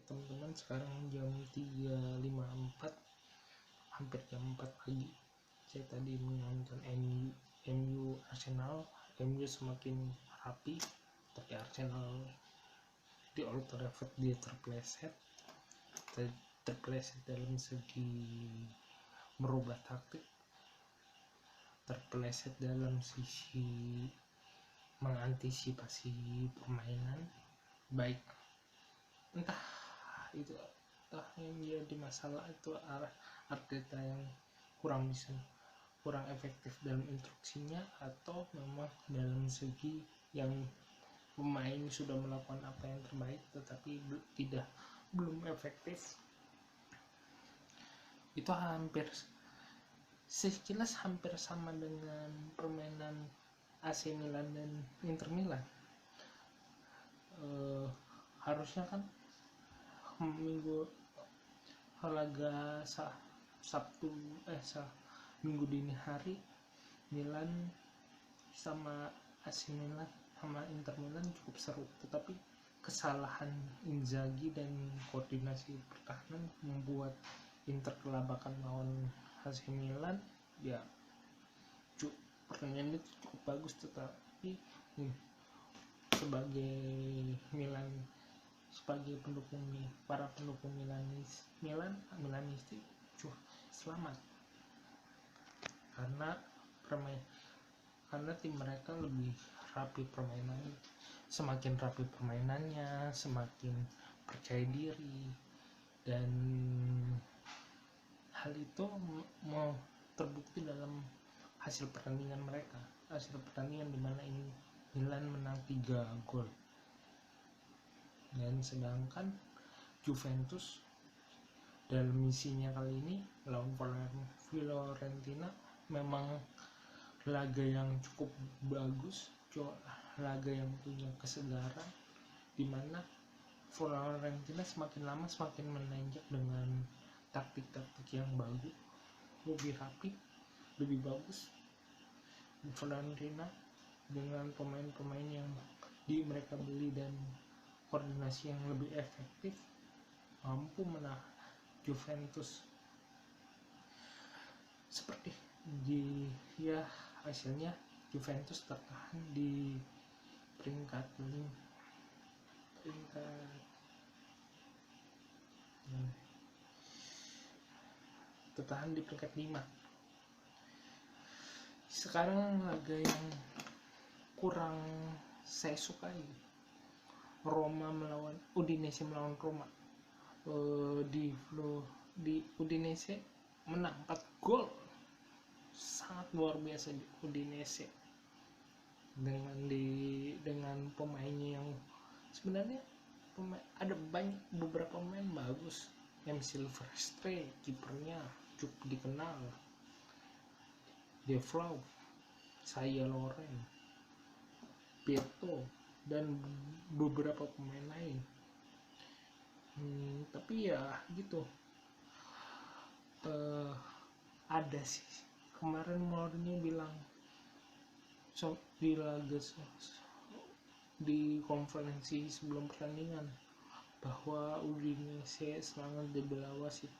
teman-teman. Sekarang jam 3.54, hampir jam 4 pagi. Saya tadi menonton MU Arsenal. MU semakin rapi, tapi Arsenal di Old Trafford dia terpleset dalam segi merubah taktik, terpleset dalam sisi mengantisipasi permainan, baik entah yang jadi masalah itu Arteta yang kurang efektif dalam instruksinya, atau memang dalam segi yang pemain sudah melakukan apa yang terbaik tetapi belum efektif. Itu sekilas hampir sama dengan permainan AC Milan dan Inter Milan. Harusnya kan minggu laga Minggu dini hari Milan sama AC Milan sama Inter Milan cukup seru, tetapi kesalahan Inzaghi dan koordinasi pertahanan membuat Inter kelabakan lawan AC Milan. Ya, pertandingan itu cukup bagus, tetapi sebagai para pendukung Milanisti selamat, karena tim mereka lebih rapi permainannya. Semakin rapi permainannya, semakin percaya diri, dan hal itu mau terbukti dalam hasil pertandingan mereka. Hasil pertandingan di mana ini Milan menang 3 gol. Dan sedangkan Juventus dalam misinya kali ini lawan Fiorentina memang laga yang cukup bagus, laga yang punya kesegaran, di mana Fiorentina semakin lama semakin menanjak dengan taktik-taktik yang bagus, lebih rapi, lebih bagus. Fiorentina dengan pemain-pemain yang mereka beli dan koordinasi yang lebih efektif mampu menahan Juventus. Seperti hasilnya Juventus tertahan di peringkat tertahan di peringkat 5. Sekarang laga yang kurang saya sukai, Udinese melawan Roma. Di Udinese menang 4 gol, sangat luar biasa di Udinese, dengan pemainnya yang sebenarnya ada beberapa pemain bagus. Silvestre kipernya cukup dikenal, De Vrij, Saya Loren, Pietro, dan beberapa pemain lain. Tapi ya gitu, ada sih kemarin Mourinho bilang di konferensi sebelum pertandingan bahwa Udinese sangat dibela wasit.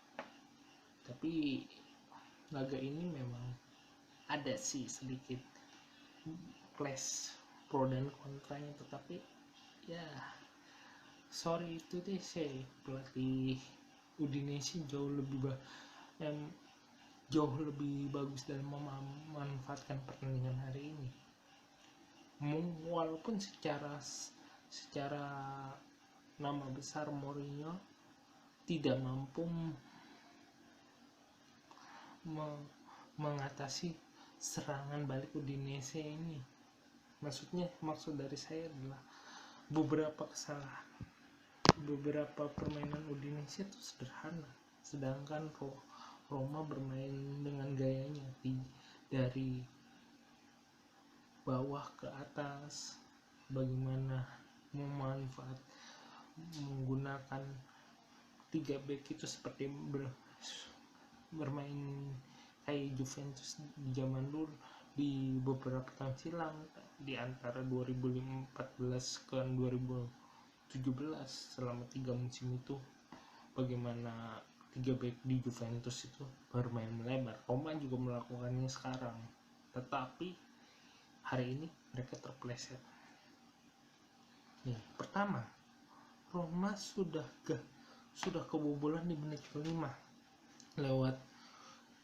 Tapi laga ini memang ada sih sedikit clash pro dan kontranya, tetapi ya sorry itu deh, pelatih Udinese jauh lebih bagus dalam memanfaatkan pertandingan hari ini. Walaupun secara nama besar Mourinho tidak mampu mengatasi serangan balik Udinese ini. Maksud dari saya adalah beberapa permainan Udinese itu sederhana, sedangkan Roma bermain dengan gayanya dari bawah ke atas, bagaimana menggunakan 3 back itu seperti bermain kayak Juventus di zaman dulu, di beberapa tahun silam, di antara 2014 ke 2017, selama 3 musim itu bagaimana 3 back di Juventus itu bermain melebar. Roma juga melakukannya sekarang, tetapi hari ini mereka terpleset. Nih, pertama, Roma sudah kebobolan di menit ke-5 lewat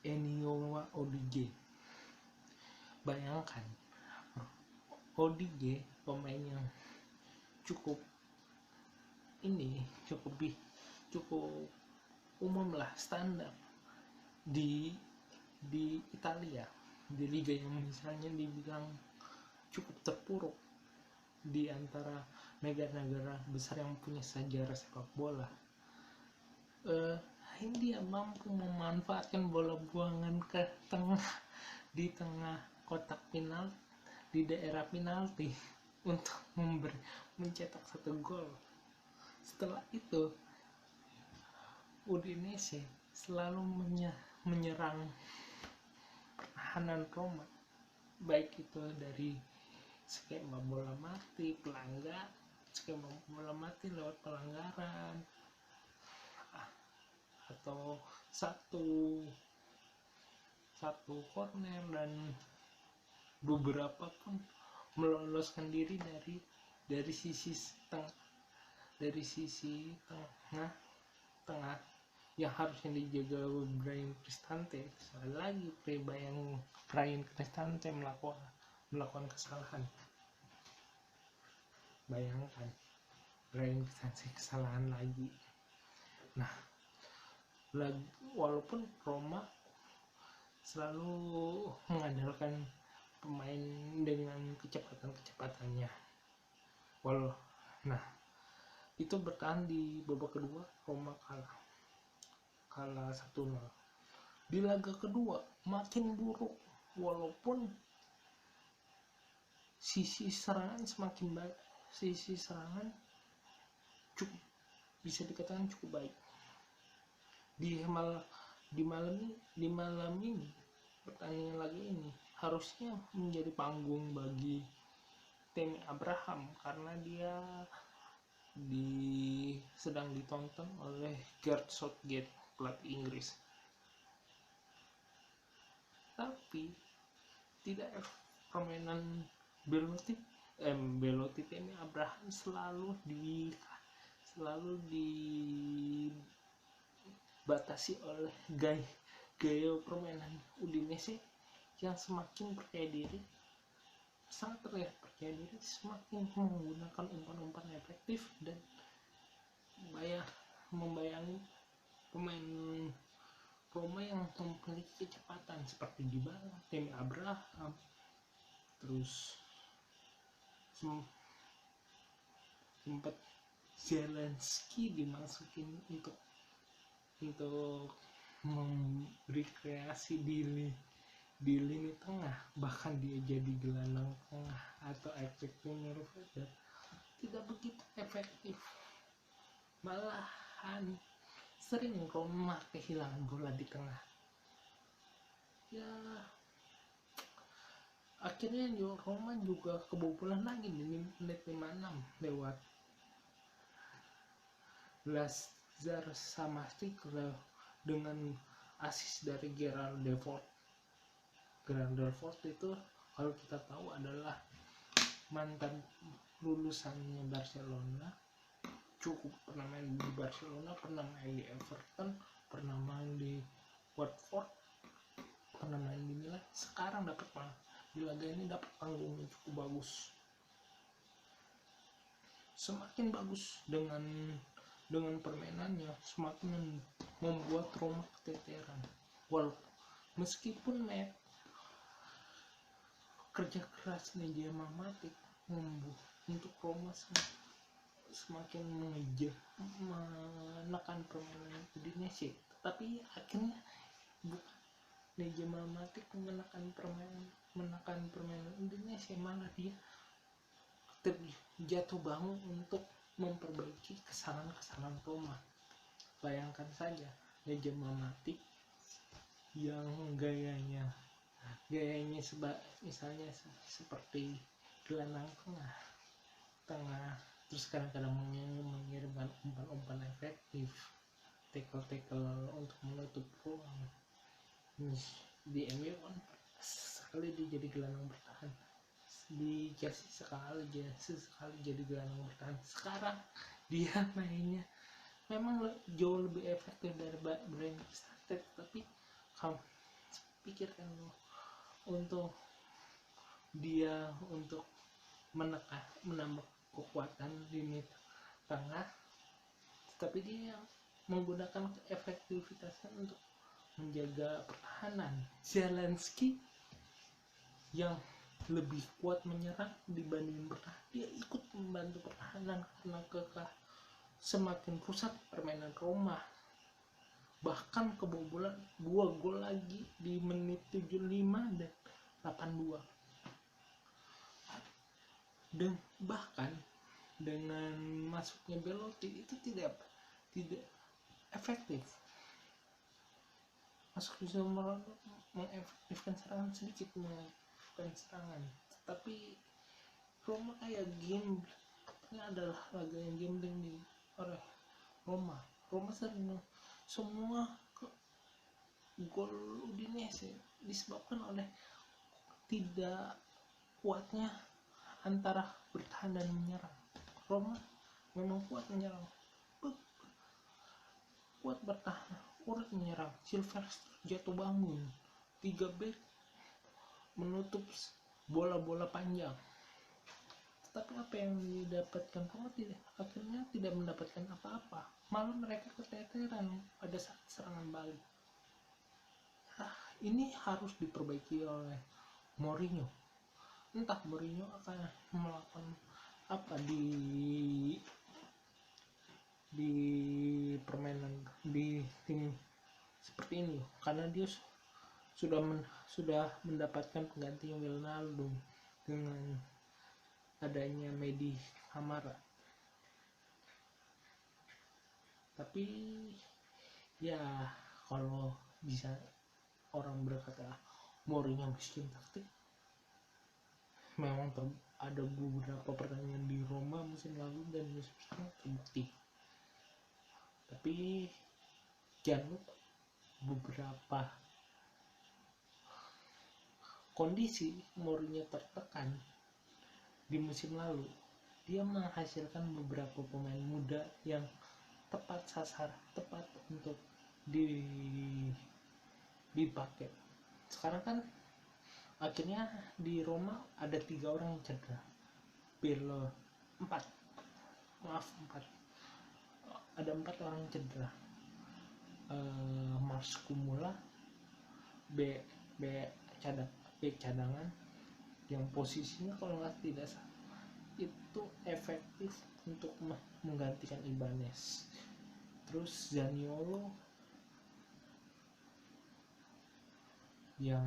Ennio Odige. Bayangkan, Odige pemain yang cukup umum lah, standar di Italia, di liga yang misalnya dibilang cukup terpuruk di antara negara-negara besar yang punya sejarah sepak bola. Ini dia mampu memanfaatkan bola buangan ke tengah, di tengah kotak penalti, di daerah penalti, untuk mencetak 1 gol. Setelah itu Udinese selalu menyerang pertahanan Roma, baik itu dari skema bola mati, lewat pelanggaran, atau satu corner, dan beberapa pun meloloskan diri dari sisi tengah yang harusnya dijaga Bryan Cristante. Sekali lagi Bryan Cristante melakukan kesalahan. Bayangkan, Bryan Cristante kesalahan lagi. Nah, walaupun Roma selalu mengandalkan pemain dengan kecepatannya, itu bertahan di babak kedua. Roma kalah 1-0. Di laga kedua makin buruk, walaupun sisi serangan semakin baik, sisi serangan bisa dikatakan cukup baik. Di malam ini, pertandingan lagi ini harusnya menjadi panggung bagi Tammy Abraham, karena dia sedang ditonton oleh Gareth Southgate, pelatih Inggris. Tapi tidak, permainan Belotti Tammy Abraham selalu dibatasi oleh gaya permainan Udinese yang semakin sangat terlihat percaya diri, semakin menggunakan umpan-umpan efektif dan membayangi pemain Roma yang memiliki kecepatan seperti Dybala, Tammy Abraham, terus sempat Zelensky dimasukin untuk memberi kreasi di lini tengah, bahkan dia jadi gelandang tengah atau efektif midfielder. Tidak begitu efektif, malahan sering Roma kehilangan bola di tengah. Ya, akhirnya Roma juga kebobolan lagi di menit 56 lewat Lazar Samardzic dengan asis dari Gerard Defoe. Gerard Defoe itu kalau kita tahu adalah mantan lulusannya Barcelona, cukup pernah main di Barcelona, pernah main di Everton, pernah main di Watford, pernah main di Milan. Sekarang di laga ini dapat panggung yang cukup bagus, semakin bagus dengan permainannya, semakin membuat Roma keteteran. Meskipun kerja keras Nemanja Matic untuk Roma semakin menekan permainan Udinese, tetapi akhirnya bukan Nemanja Matic menekan permainan Udinese, malah dia terjatuh bangun untuk memperbaiki kesalahan Roma. Bayangkan saja, Nemanja Matic yang gayanya misalnya seperti gelandang tengah, terus kadang-kadang mengirimkan umpan-umpan efektif, tackle untuk menutup ruang. Di MU kan sekali dia jadi gelandang bertahan, di Chelsea sekali jadi gelandang bertahan. Sekarang dia mainnya memang jauh lebih efektif dari Brian Kristante, tapi kamu pikirkan loh, untuk dia untuk menambah kekuatan di tengah, tapi dia menggunakan efektivitasnya untuk menjaga pertahanan. Zelensky yang lebih kuat menyerang dibanding bertahan, dia ikut membantu pertahanan karena semakin rusak permainan Roma. Bahkan kebobolan 2 gol lagi di menit 75 dan 82. Dan bahkan dengan masuknya Belotti itu tidak efektif. Masuk bisa mengefektifkan serangan, sedikit mengefektifkan serangan, tapi Roma kayak game ini adalah laga yang gambling di oleh Roma sering semua gol Udinese disebabkan oleh tidak kuatnya antara bertahan dan menyerang. Roma memang kuat menyerang, kuat bertahan, kuat menyerang. Silvestre jatuh bangun, 3 back menutup bola-bola panjang. Tapi apa yang didapatkan Roma akhirnya tidak mendapatkan apa-apa, malah mereka keteteran pada saat serangan balik. Ini harus diperbaiki oleh Mourinho. Entah Mourinho akan melakukan apa di permainan di tim seperti ini, karena dia sudah mendapatkan pengganti Wijnaldum dengan adanya Mehdi Camara. Tapi ya kalau bisa orang berkata Mourinho miskin taktik, memang ada beberapa pertandingan di Roma musim lalu dan musim sekarang terbukti. Tapi jangan lupa beberapa kondisi Mourinho tertekan di musim lalu, dia menghasilkan beberapa pemain muda yang tepat sasar, tepat untuk dipakai. Sekarang kan akhirnya di Roma ada 3 orang yang cedera. Ada 4 orang yang cedera. Mars Kumula, B cadangan yang posisinya kalau tidak salah itu efektif untuk menggantikan Ibanez. Terus Zaniolo yang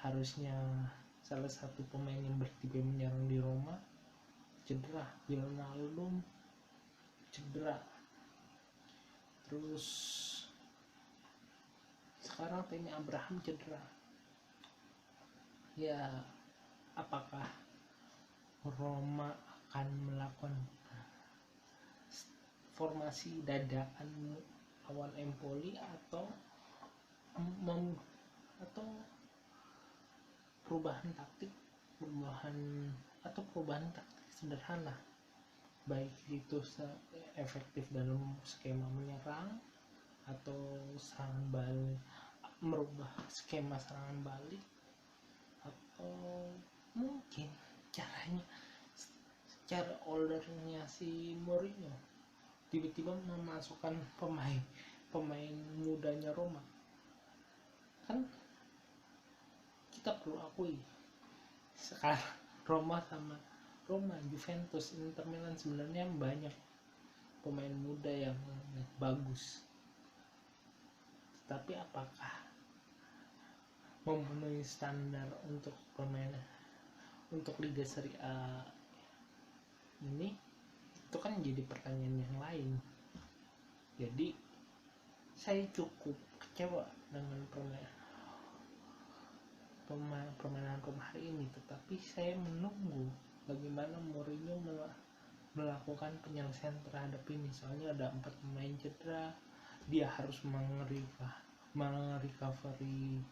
harusnya salah satu pemain yang bertipe menyerang di Roma cedera. Wijnaldum cedera. Terus sekarang Tammy Abraham cedera. Ya, apakah Roma akan melakukan formasi dadakan lawan Empoli atau perubahan taktik sederhana, baik itu efektif dalam skema menyerang atau serangan balik, merubah skema serangan balik, atau mungkin cara oldernya si Mourinho tiba-tiba memasukkan pemain mudanya Roma. Kan kita perlu akui sekarang Roma, Juventus, Inter Milan sebenarnya banyak pemain muda yang bagus, tapi apakah memenuhi standar untuk permainan untuk Liga Serie A ini? Itu kan jadi pertanyaan yang lain. Jadi saya cukup kecewa dengan permainan Roma hari ini, tetapi saya menunggu bagaimana Mourinho melakukan penyelesaian terhadap ini. Soalnya ada 4 pemain cedera dia harus merecovery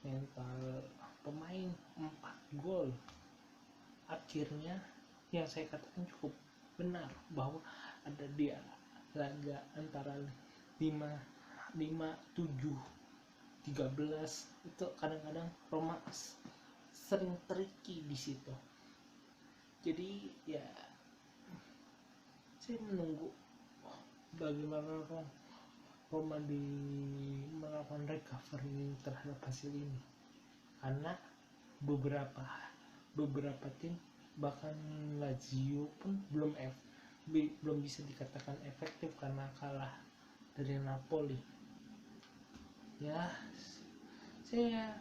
mental pemain 4 gol. Akhirnya yang saya katakan cukup benar bahwa ada dia laga antara 5-7-13 itu kadang-kadang Roma sering tricky di situ. Jadi ya saya menunggu bagaimana Roma melakukan recovery terhadap hasil ini, karena beberapa tim bahkan Lazio pun belum bisa dikatakan efektif karena kalah dari Napoli. Ya, saya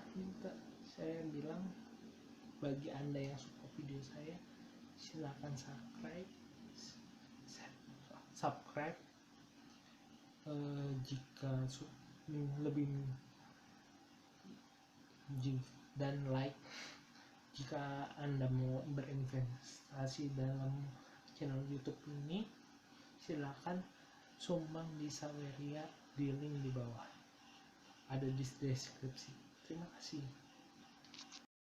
bilang bagi Anda yang suka video saya, silakan subscribe jika lebih, dan like jika Anda mau berinvestasi dalam channel YouTube ini. Silakan sumbang di Saweria di link di bawah, ada di deskripsi. Terima kasih.